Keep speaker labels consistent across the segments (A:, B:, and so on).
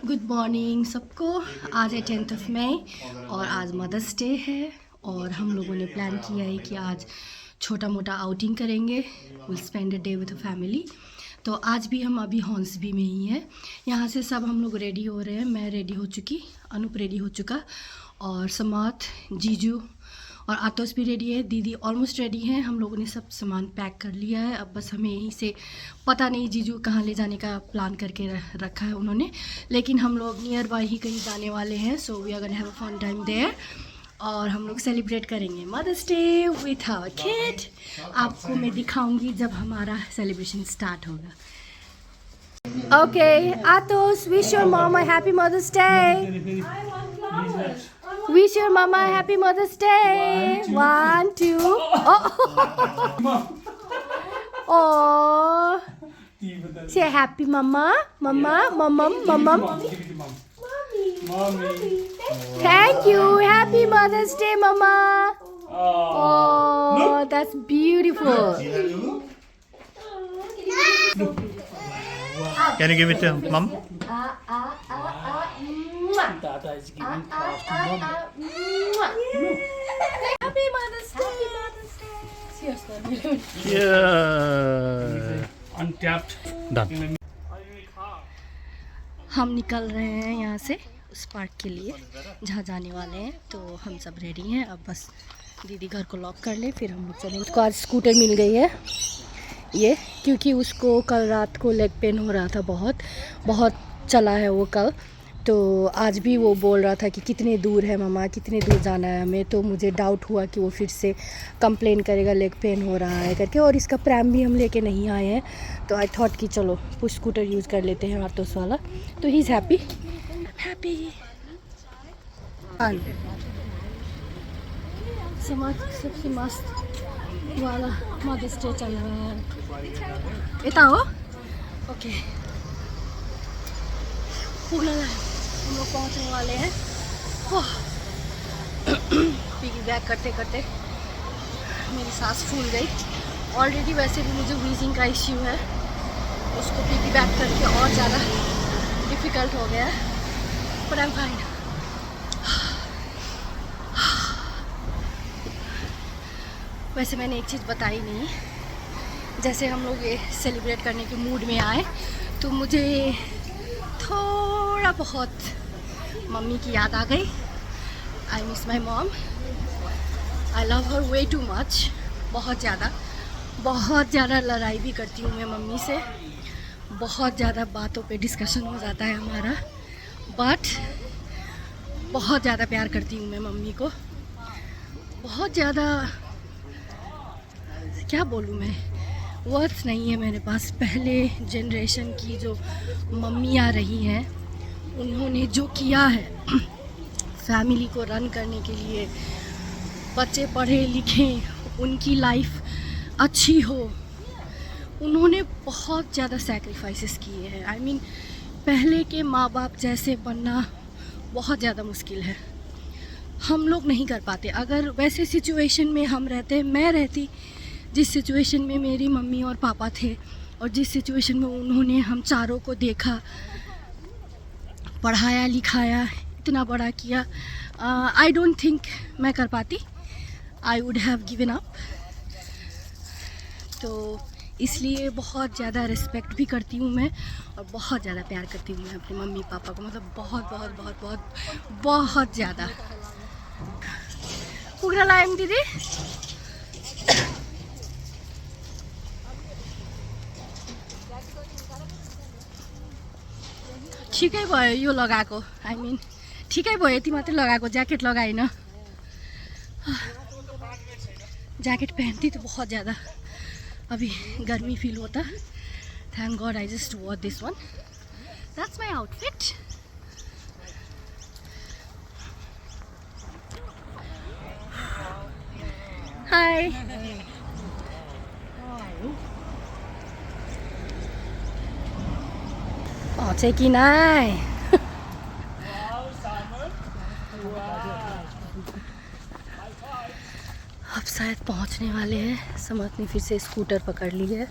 A: Good morning सबको। आज है 10th ऑफ मई और आज मदर्स डे है और हम लोगों ने प्लान किया है कि आज छोटा मोटा आउटिंग करेंगे। Will spend a day with the family. तो आज भी हम अभी हॉर्न्सबी में ही हैं। यहाँ से सब हम लोग रेडी हो रहे हैं। मैं रेडी हो चुकी, अनूप रेडी हो चुका और समात, जीजू और आतोस भी रेडी है। दीदी ऑलमोस्ट रेडी है। हम लोगों ने सब सामान पैक कर लिया है। अब बस हमें यहीं से, पता नहीं जीजू कहाँ ले जाने का प्लान करके रखा है उन्होंने, लेकिन हम लोग नियर बाय ही कहीं जाने वाले हैं। So we are gonna have a fun time there और हम लोग सेलिब्रेट करेंगे Mother's Day with our kid. आपको मैं दिखाऊंगी जब हमारा सेलिब्रेशन स्टार्ट होगा। ओके आतोस, wish your mom a happy Mother's Day. Wish your mama a happy Mother's Day. 1, 2. Oh. Say happy mama, mama, mama. Thank you. Happy Mother's Day, mama. Oh, that's beautiful.
B: Can you give it to mom?
C: Tata is giving flowers to mom.
A: Happy Mother's Day.
B: Yeah.
C: Untapped.
B: Done.
A: हम निकल रहे हैं यहाँ से उस park के लिए जहाँ जाने वाले हैं। तो हम सब रेडी हैं। अब बस दीदी घर को लॉक कर ले, फिर हम लोग चलेंगे। उसको आज स्कूटर मिल गई है ये, क्योंकि उसको कल रात को लेग पेन हो रहा था, बहुत चला है वो कल। तो आज भी वो बोल रहा था कि कितने दूर है मम्मा, कितने दूर जाना है हमें। तो मुझे डाउट हुआ कि वो फिर से कंप्लेन करेगा लेग पेन हो रहा है करके। और इसका प्रैम भी हम लेके नहीं आए हैं, तो आई थॉट कि चलो पुश स्कूटर यूज़ कर लेते हैं आतोस वाला। तो ही इज़ हैप्पी। समाज सबसे मस्त वाला मदर्स डे चल रहा है। इतना हो ओके, हम लोग पहुँचने वाले हैं। पिगी बैक करते करते मेरी सांस फूल गई ऑलरेडी। वैसे भी मुझे व्हीजिंग का इश्यू है, उसको पिगी बैक करके और ज़्यादा डिफ़िकल्ट हो गया है। But I am fine. वैसे मैंने एक चीज़ बताई नहीं, जैसे हम लोग ये सेलिब्रेट करने के मूड में आए तो मुझे थोड़ा बहुत मम्मी की याद आ गई। I miss my mom. I love her way too much. बहुत ज़्यादा लड़ाई भी करती हूँ मैं मम्मी से, बहुत ज़्यादा बातों पे डिस्कशन हो जाता है हमारा, बट बहुत ज़्यादा प्यार करती हूँ मैं मम्मी को। बहुत ज़्यादा, क्या बोलूँ मैं, वर्ड्स नहीं है मेरे पास। पहले जनरेशन की जो मम्मियाँ रही हैं, उन्होंने जो किया है फैमिली को रन करने के लिए, बच्चे पढ़े लिखें, उनकी लाइफ अच्छी हो, उन्होंने बहुत ज़्यादा सैक्रिफाइसेस किए हैं। आई मीन पहले के माँ बाप जैसे बनना बहुत ज़्यादा मुश्किल है, हम लोग नहीं कर पाते। अगर वैसे सिचुएशन में हम रहते, मैं रहती जिस सिचुएशन में मेरी मम्मी और पापा थे, और जिस सिचुएशन में उन्होंने हम चारों को देखा, पढ़ाया लिखाया, इतना बड़ा किया, आई डोंट थिंक मैं कर पाती। I would have given up. तो इसलिए बहुत ज़्यादा रिस्पेक्ट भी करती हूँ मैं, और बहुत ज़्यादा प्यार करती हूँ मैं अपनी मम्मी पापा को। मतलब बहुत ज़्यादा। पुगरा लाएम दीदी। ठिकै भयो यो लगाएको, आई मिन ठिकै भयो यति मात्रै लगाएको, ज्याकेट लगाइन। जैकेट पहनती तो बहुत ज़्यादा अभी गर्मी फील होता। Thank God I just wore this one. That's my outfit. Hi, पहुँचे कि नहीं? अब शायद पहुंचने वाले हैं। समत ने फिर से स्कूटर पकड़ ली है।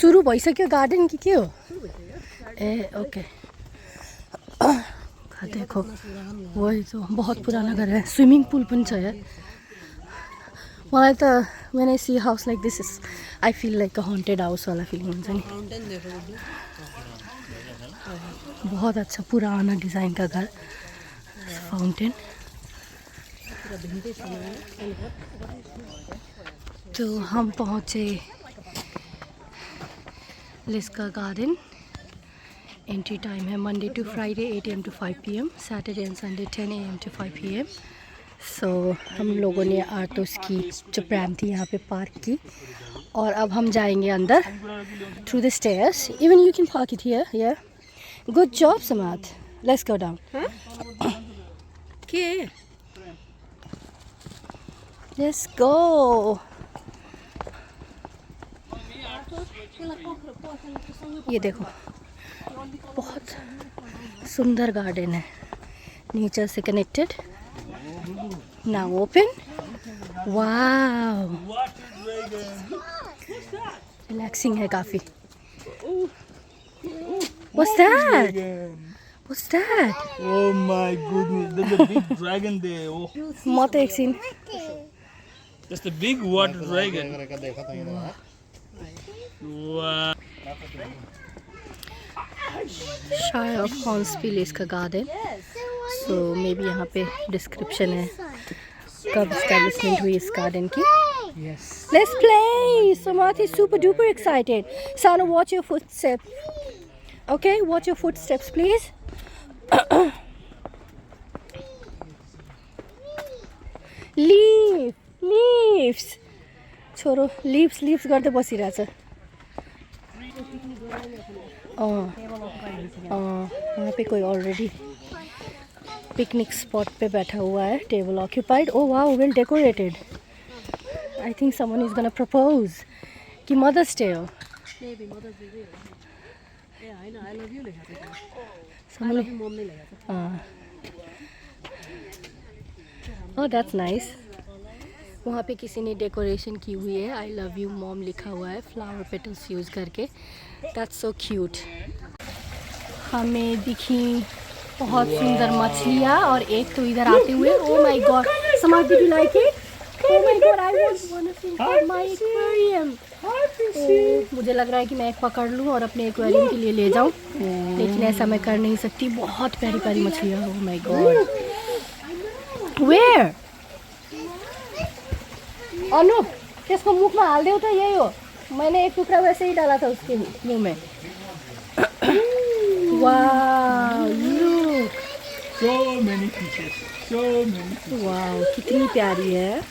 A: सुरु भइसक्यो गार्डन कि के हो ए ओके देखो वही तो बहुत पुराना घर है स्विमिङ पुल पनि छ यार मलाई त when I see house like this is I feel like a haunted house वाला फिलिङ हुन्छ नि बहुत अच्छा पुराना डिज़ाइन का घर फाउंटेन तो हम पहुँचे लिस्का गार्डन एंट्री टाइम है Monday to Friday 8 AM to 5 PM Saturday and Sunday 10 AM to 5 PM so हम लोगों ने आर्टोस की जो प्रैम थी यहाँ पे पार्क की और अब हम जाएंगे अंदर through the stairs even you can park it here या गुड जॉब समात लेट्स गो डाउन के लेट्स गो ये देखो बहुत सुंदर गार्डन है नेचर से connected now open wow relaxing है काफ़ी What's that? What's that?
C: Oh my goodness, there's a big dragon there. Oh.
A: म त एकछिन
C: That's the big water dragon. Wow.
A: शायर ऑफ हॉर्न्सविल इसका गार्डन सो मे बी यहाँ पे डिस्क्रिप्शन है कब एस्टैब्लिशमेंट हुई इस गार्डन की
C: Yes.
A: Let's play! Samath is super duper excited. Sanu, watch your footsteps. Okay, watch your footsteps, please. Leaves. छोरो leaves गर्दै बसिरहेछ वहाँ पे कोई ऑलरेडी पिकनिक स्पॉट पे बैठा हुआ है table occupied oh wow well decorated I think someone is gonna propose कि Mother's Day हो
D: Maybe Mother's Day. Yeah, I know. I love you. I
A: Someone
D: love you, Mom.
A: Oh, that's nice. वहाँ पे किसी ने decoration की हुई है I love you mom लिखा हुआ है फ्लावर पेटल्स यूज़ करके That's so cute. हमें दिखी बहुत सुंदर मछलियाँ और एक तो इधर आते हुए Oh my God. Samad, did you like it? Oh my God, I want one of my aquarium. मुझे लग रहा है कि मैं एक पकड़ लूँ और अपने एक्वेरियम के लिए ले जाऊँ लेकिन ऐसा मैं कर नहीं सकती बहुत प्यारी प्यारी मछलियाँ Oh my God. Where? अनु किसको मुख में हाल दे तो यही हो मैंने एक टुकड़ा वैसे ही डाला था उसके मुंह में Wow, look.
C: So many fishes. So many fishes.
A: Wow, कितनी प्यारी है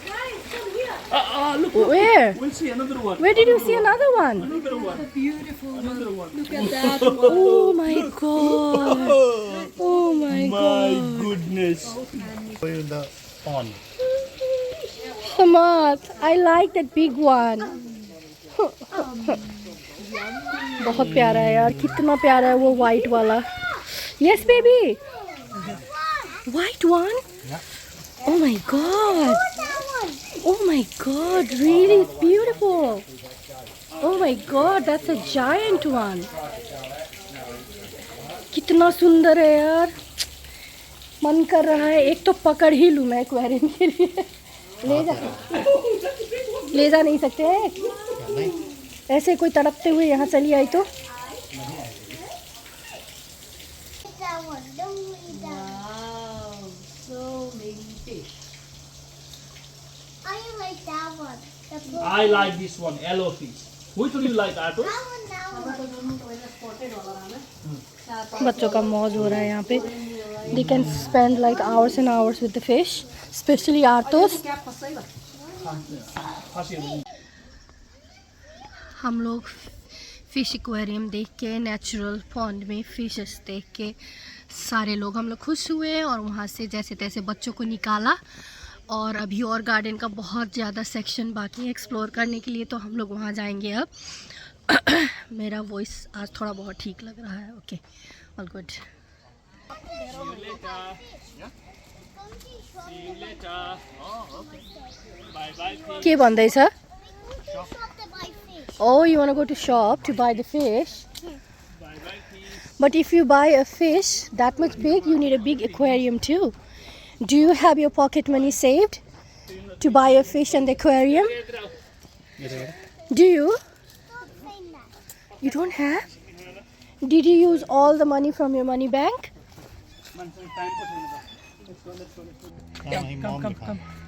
C: Look.
A: Where?
C: We'll see another one.
A: Where did you see another one?
C: Another one.
D: Beautiful.
C: Another one.
D: Look at that.
A: Oh my God. Oh my
C: My
A: God.
C: goodness.
B: In the pond.
A: Samath, I like that big one. बहुत प्यारा है यार कितना प्यारा है वो white वाला Yes baby. White one? Oh my God. Oh my God, really beautiful. Oh my God, that's a giant one. कितना सुंदर है यार मन कर रहा है एक तो पकड़ ही लूँ मैं एक्वेरियम के लिए ले जा नहीं सकते हैं ऐसे कोई तड़पते हुए यहाँ चली आई तो
D: Wow. So many fish.
E: I like that one. The blue
C: I like this one, yellow fish. Which one you like, Arthur?
E: that one.
A: बच्चों का मौज हो रहा है यहाँ पे They can spend like hours and hours with the fish, especially Arthos. हम लोग फिश एक्वेरियम देख के नेचुरल पॉन्ड में फिशेस देख के सारे लोग हम लोग खुश हुए और वहाँ से जैसे तैसे बच्चों को निकाला और अभी और गार्डन का बहुत ज़्यादा सेक्शन बाकी है एक्सप्लोर करने के लिए तो हम लोग वहाँ जाएंगे अब मेरा वॉइस आज थोड़ा बहुत ठीक लग रहा है okay all good
C: Bye bye.
A: के भन्दैछ
E: Shop to buy fish.
A: Oh, you want to go to shop to buy the fish? But if you buy a fish that much big, you need a big aquarium too. Do you have your pocket money saved to buy a fish and the aquarium? Do you? You don't have? Did you use all the money from your money bank?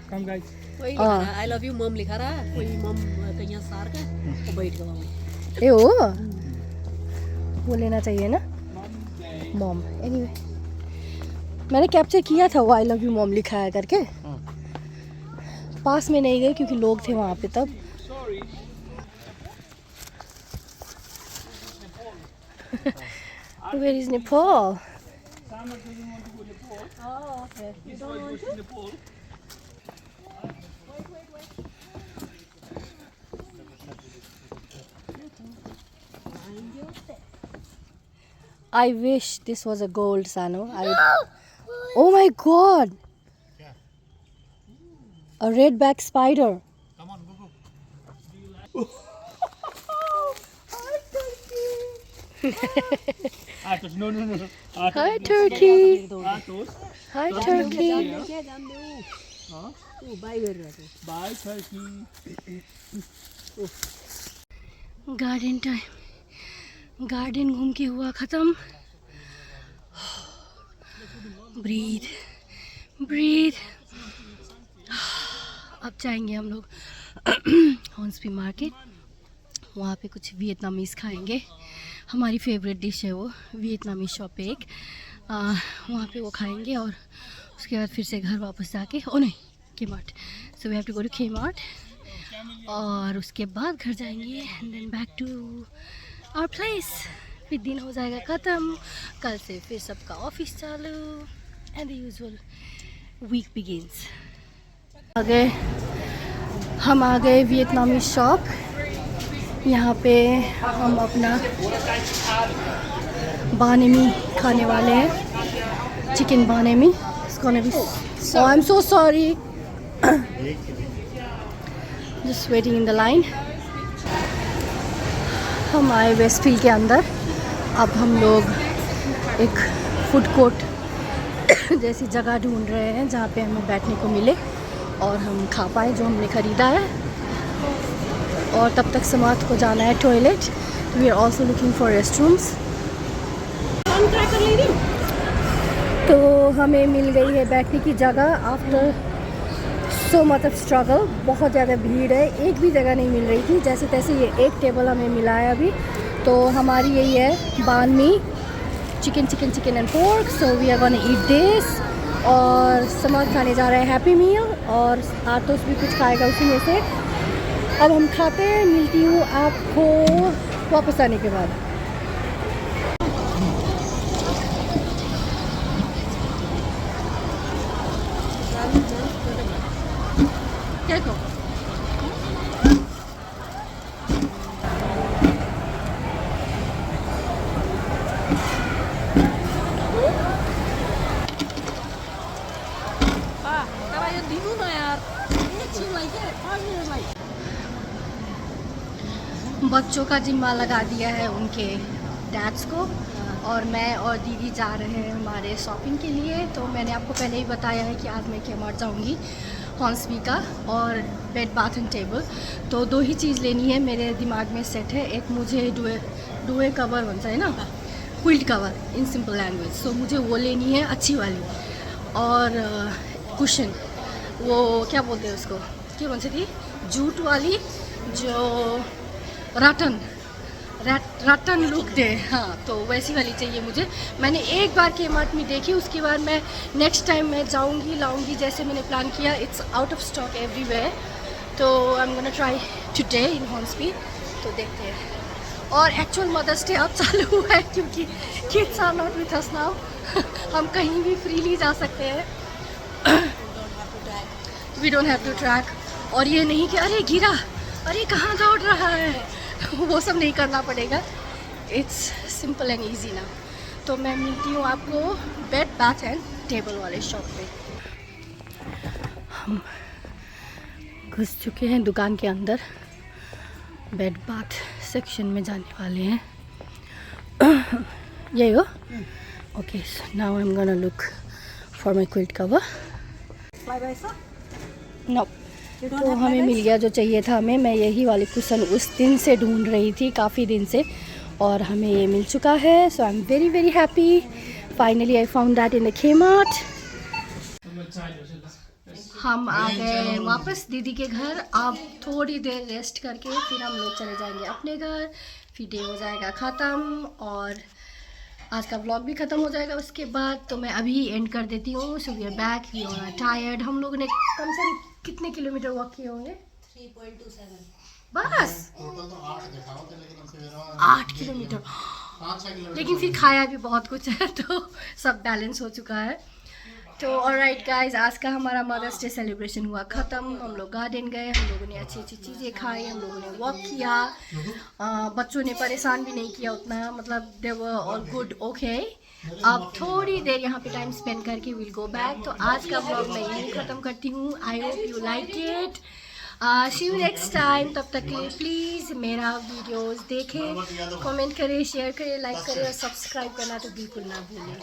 C: Come guys.
D: वही लिखा रहा I love you मम लिखा रहा वही मम कहीं सार के वो बैठ गया वहीं
A: ए ओ वो लेना चाहिए ना मॉम एनीवे मैंने कैप्चर किया था वो आई लव यू मॉम लिखा है करके पास में नहीं गए क्योंकि लोग थे वहाँ पे तब Where is Nepal?
D: Oh, okay. You don't want to?
A: I wish this was a gold, Sano. Oh my God! A redback spider.
B: Come on, go.
C: Atos, no.
A: Hi, turkey.
C: Atos.
A: Hi, turkey.
D: क्या जान दे वो वो by कर रहा था
C: Bye, turkey.
A: Garden time garden घूम के हुआ ख़त्म ब्रीथ अब जाएंगे हम लोग हॉर्न्सबी मार्केट वहाँ पे कुछ वियतनामीज़ खाएंगे हमारी फेवरेट डिश है वो वियतनामी शॉप एक वहाँ पे वो खाएंगे और उसके बाद फिर से घर वापस जाके ओ नहीं Kmart so we have to go to Kmart और उसके बाद घर जाएंगे and then back to our place फिर दिन हो जाएगा ख़त्म कल से फिर सबका ऑफिस चालू and the usual week begins हम आ गए वियतनामी शॉप यहाँ पे हम अपना बानेमी खाने वाले हैं चिकन बानेमी इसको भी I am so sorry just waiting in the line हम आए वेस्टफील्ड के अंदर अब हम लोग एक फूड कोर्ट जैसी जगह ढूंढ रहे हैं जहाँ पे हमें बैठने को मिले और हम खा पाए जो हमने ख़रीदा है और तब तक समाप्त को जाना है toilet we are also looking for restrooms तो हमें मिल गई है बैठने की जगह after so much of struggle बहुत ज़्यादा भीड़ है एक भी जगह नहीं मिल रही थी जैसे तैसे ये एक टेबल हमें मिला है अभी तो हमारी यही है banh mi chicken and pork so we are gonna eat this और समाज खाने जा रहे हैं हैप्पी मील और आतोस भी कुछ खाएगा उसी में से अब हम खाते हैं मिलती हूँ आपको वापस आने के बाद क्या कहो
D: तेरा ये दिनू ना यार ये चीज लाइक है आज ये लाइक
A: बच्चों का जिम्मा लगा दिया है उनके डैड्स को और मैं और दीदी जा रहे हैं हमारे शॉपिंग के लिए तो मैंने आपको पहले ही बताया है कि आज मैं Kmart जाऊंगी हॉर्न्सबी का और बेड बाथ एंड टेबल तो दो ही चीज़ लेनी है मेरे दिमाग में सेट है एक मुझे डुए कवर भन्छ है ना quilt cover in simple language so मुझे वो लेनी है अच्छी वाली और कुशन वो क्या बोलते हैं उसको क्या भन्छ थी जूट वाली जो रटन लुक दे हाँ तो वैसी वाली चाहिए मुझे मैंने एक बार Kmart में देखी उसके बाद मैं नेक्स्ट टाइम मैं जाऊंगी लाऊंगी जैसे मैंने प्लान किया it's out of stock everywhere तो I am gonna try today in Hornsby तो देखते हैं और एक्चुअल मदर्स डे अब चालू हुआ है क्योंकि kids are not with us now हम कहीं भी फ्रीली जा सकते हैं we don't have to track और ये नहीं कि अरे गिरा अरे कहाँ दौड़ रहा है वो सब नहीं करना पड़ेगा इट्स सिंपल एंड ईजी ना तो मैं मिलती हूँ आपको बेड बाथ एंड टेबल वाले शॉप पे हम घुस चुके हैं दुकान के अंदर बेड बाथ सेक्शन में जाने वाले हैं। यही हो? Okay, now I am gonna look for my quilt cover. No, तो हमें मिल गया जो चाहिए था हमें। मैं यही वाली कुशन उस दिन से ढूंढ रही थी, काफ़ी दिन से, और हमें ये मिल चुका है। So I am very very happy. Finally I found that in the Kmart। हम आ गए वापस दीदी के घर। अब थोड़ी देर रेस्ट करके फिर हम लोग चले जाएंगे अपने घर। फिर डे हो जाएगा ख़त्म और आज का व्लॉग भी ख़त्म हो जाएगा उसके बाद। तो मैं अभी एंड कर देती हूँ। So we are back, we are tired. हम लोगों ने कम से कम कितने किलोमीटर वॉक किए होंगे?
D: 3.27
A: बस
B: टोटल तो 8 दिखाओ थे, लेकिन फिर
A: 8 किलोमीटर।
B: 5-6 किलोमीटर।
A: लेकिन फिर खाया भी बहुत कुछ है तो सब बैलेंस हो चुका है। तो ऑलराइट गाइस, आज का हमारा मदर्स डे सेलिब्रेशन हुआ ख़त्म। हम लोग गार्डन गए, हम लोगों ने अच्छी अच्छी चीज़ें खाई, हम लोगों ने वॉक किया। बच्चों ने परेशान भी नहीं किया उतना, मतलब they were all good. Okay, अब थोड़ी देर यहाँ पे टाइम स्पेंड करके विल गो बैक। तो आज का व्लॉग मैं यहीं ख़त्म करती हूँ। I hope you like it. See you next time. तब तक के लिए प्लीज़ मेरा वीडियोस देखें, कमेंट करें, शेयर करें, लाइक करें और सब्सक्राइब करना तो बिल्कुल ना भूलें।